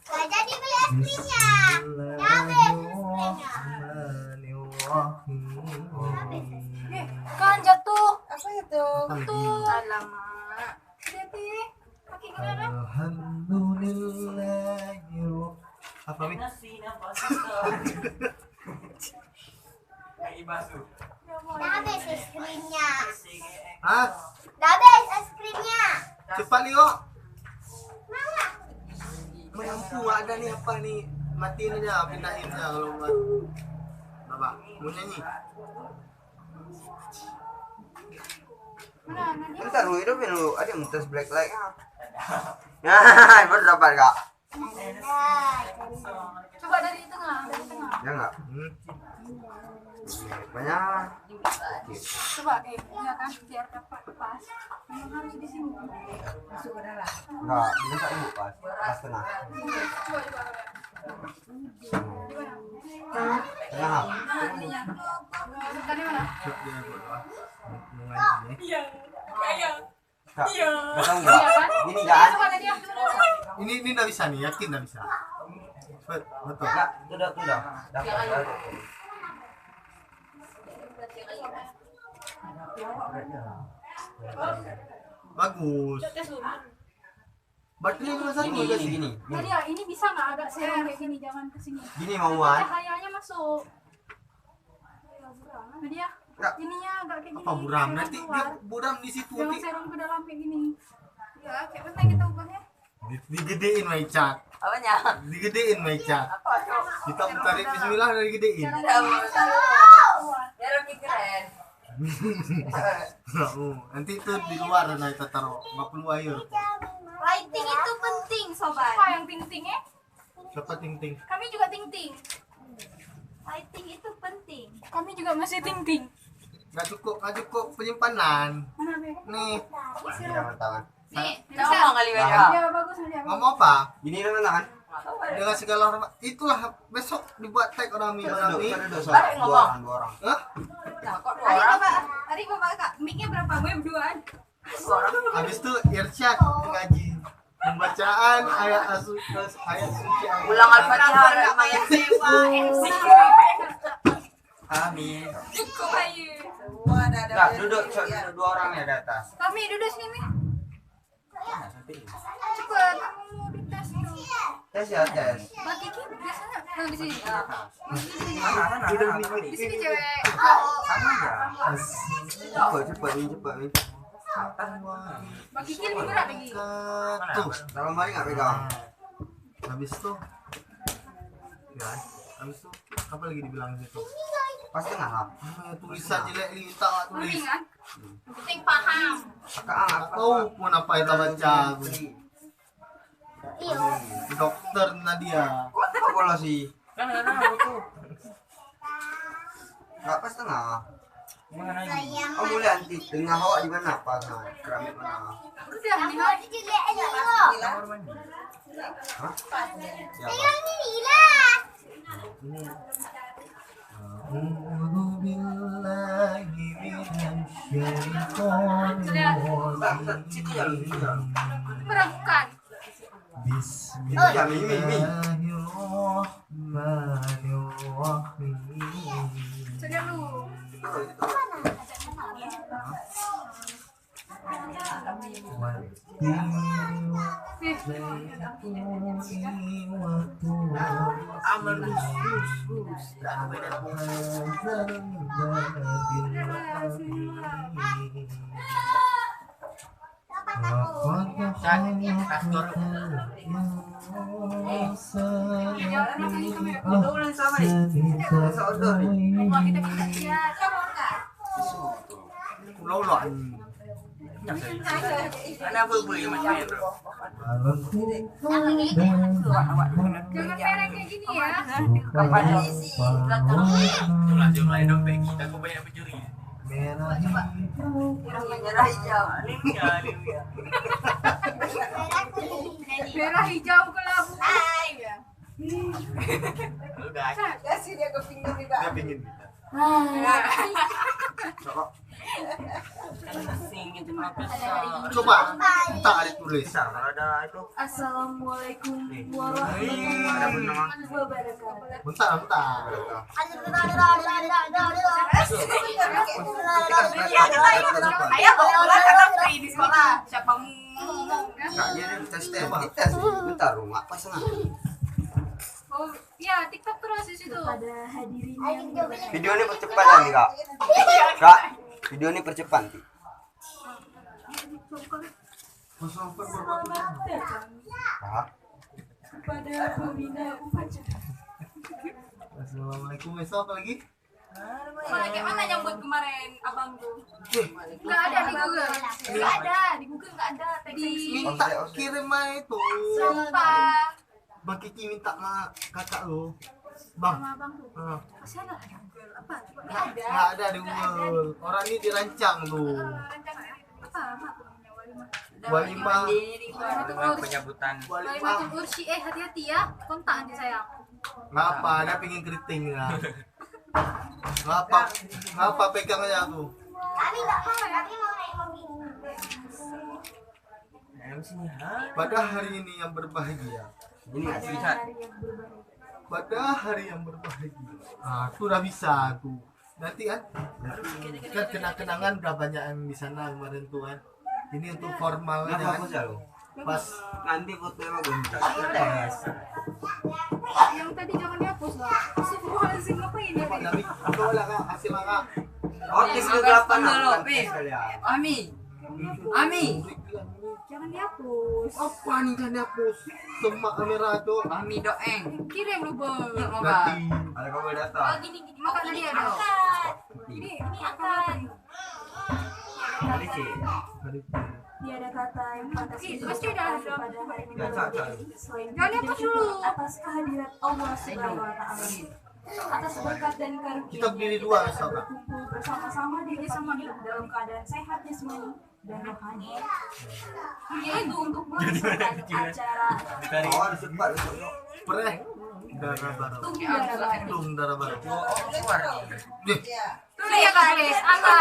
Gak jadi beli es krimnya. Kan jatuh. Apa itu? Tuh. Alamak. Jadi kaki gimana? Alhamdulillah. Apa Mi? Udah habis es krimnya. Ah, Udah habis es krimnya. cepat Leo. Mana? Mampu ada nih apa nih? Matiin aja, pindahin aja kalau enggak. Bapak, mau nyanyi? Mana Nadia? Bentar lu itu lu ada yang tes black light. Nah, berapa kak? Coba dari tengah, dari tengah. Ya enggak? Banyak. Coba iya kan biar dapat pas. Memang harus di sini. Masuk ke dalam. Enggak, bisa tak ibu pas. Pas tengah. Coba coba. Tengah. Ininya. Tadi mana? Cuk, dia buat mau ngaji nih. Kak, enggak tahu Iya enggak? kan? Gini Iya, kan? coba Nadia. Ini enggak bisa nih, yakin enggak bisa. Betul. Enggak, sudah. Dapat. Bagus. Baterainya cuma satu Gini, enggak gini, sih? gini. Nadia, ini bisa nggak agak serong kayak gini, jangan ke sini. Gini mauan. Cahayanya masuk. Nadia, Enggak. ininya agak kayak gini. Apa buram? serong Nanti keluar. dia buram di situ Jangan nanti. serong ke dalam kayak gini. Ya, kayak penting kita ubahnya. Digedein my cat. Apanya? Digedein my cat. Apa dong? Kita tarik bismillah dari gedein. Biar lebih keren. Nanti itu di luar nah kita taruh, nggak perlu air. Lighting itu penting, sobat. Apa yang ting-ting ya? Siapa ting-ting? Kami juga ting-ting. Lighting itu penting. Kami juga masih ting-ting. Nggak cukup penyimpanan. Mana be? Nih, Gini dengan tangan. Nih, Kita ngomong kali beda. Ya bagus Nadia. ngomong apa? Gini dengan tangan. Dengan segala hormat. Itulah besok dibuat tag orang Mi. Duduk, Mi. duduk, Balik dua ngomong. orang, dua orang. Hah? Nah, kok dua Adik orang? bapak, adik bapak kak, mic-nya berapa? Gue berduaan. Dua orang. Habis itu irsyad ngaji. Pembacaan ayat suci Allah. Ulang Al-Fatihah lima yang sewa. Amin. Kok bayu? Semua ada Enggak, duduk dua orang ya di atas. Kami duduk sini mi. Cepet, kamu mau dites dulu. Tes ya, tes. Mbak Kiki biasanya di sini. Di sini Sama cewek. aja. Cepet, cepet. Mbak Kiki lebih berat lagi. Tuh, Dalam balik nggak pegang. habis tuh. Ya, habis tuh apa lagi dibilang gitu? Pas tengah lah. Tulisan jelek li tak tulis. Penting kan? Penting paham. Apa? Tahu pun apa yang kita baca. Iya. Dokter Nadia. Kok kalau sih? Nggak pas tengah. Sayang. Oh boleh nanti tengah awak di mana? Pas nah, keramik mana? Udah nih. Kamu juga aja lo. Hah? Ya, Yang ini lah. A'udzu billahi minasyaitonir Pak, situ ya, situ ya. Meragukan. Bismillahirrahmanirrahim. Sudah lu. Mau kita kerja, kamu enggak? Pulau loạn. Ana beli macam itu. Jangan merah kayak gini ya. Lanjut main dompet kita kok banyak pencuri. Merah Merah hijau. Lilia. Merah hijau kelabu. Ya. Udah. Kasih dia ke pinggir juga. dia pingin kita. Cokok. gitu kenapa Coba, tak ada tulis. Bisa kalau ada itu. Assalamualaikum Ada warahmatullahi nama. wabarakatuh. Bentar, bentar. Ayo bawa karena free di sekolah. Siapa mau ngomong? Enggak, jadi tes. Bentar, rumah apa sana? Oh, iya, TikTok terus di situ. Pada hadirin yang Video ini percepatan nih, Kak. Kak, video ini percepat. Hah? pada pembina upacara. Assalamualaikum, besok apa lagi? Kayak mana nyambut kemarin abang tuh? Nggak ada di Google. Nggak ada di Google, nggak ada teks. Minta kirim aja itu. Sumpah. Bang Kiki minta sama kakak lo. Bang. Sama abang tuh. Ah. Masih ada di Google apa? Coba nggak Nggak ada. nggak ada di Google. Orang ini dirancang tuh. Rancangan apa? Apa tuh namanya walimah? Walimah. penyebutan Walimatul ursi, hati-hati ya. Kontak nanti saya. Ngapa? Dia pengen keriting ya. Ngapa pegang aja aku. Kami nggak mau, kami mau naik mobil. Pada hari ini yang berbahagia. Ini bisa Pada hari yang berbahagia. Ah, tuh udah bisa tuh. Nanti kan kenang-kenangan udah banyak yang di sana kemarin tuh kan. Ini untuk formalnya Kenapa kan. aku selalu? Pas Nanti foto emang gue minta tes. Yang tadi jangan dihapus lah. Astagfirullahaladzim, ngapain ya? Pak David, kau lah kak, kasih lah kak. Oke, ke-8 Ami Ami Jangan dihapus. Apa nih kan dihapus? Semak kamera tuh. Ami doeng Kirim lu, Bang. Nanti. Ada kamu datang. Oh gini gini. Makan tadi ada. Angkat. Ini Ini angkat. Hari C. tiada kata yang pantas pasti udah ada pada hari ini. Ya, Cak. Selain jangan dihapus dulu. Atas kehadiran Allah Subhanahu wa taala. Atas berkat dan karunia Kita berdiri dua besok kak. berkumpul bersama-sama di desa hidup dalam keadaan sehat jasmani dan rohani. Yaitu untuk melaksanakan acara Oh, ada sempat. Pereh. Darah baru. Tunggu Darah Tung darah baru. keluar Deh. Tuh ya Kak Chris, Allah.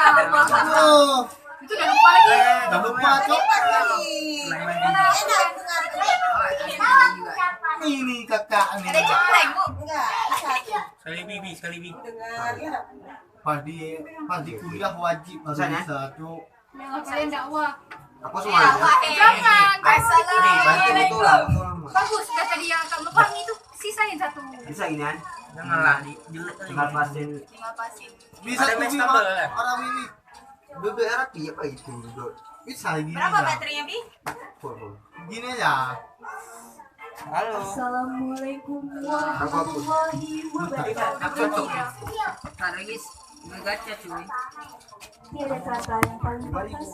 Oh, Itu udah lupa lagi. jangan lupa cok. Ini kakak nih. sekali bibi sekali bibi Pas di kuliah wajib harus Misalnya? bisa cok. Kalian dakwah. Aku semuanya. Jangan. Bantu betul lah. Bagus, kata dia kamu paham itu sisain satu. Bisa ini kan? janganlah di jelek Tinggal pasin. Tinggal pasin. Bisa Ada tuh match Bi, tambah, orang kan? orang ini. BBR apa itu? Dok? Bisa gini Berapa ya. baterainya, Bi? Gini aja. halo Assalamualaikum warahmatullahi wabarakatuh. Tarik guys gacha cuy Tiada kata yang paling pantas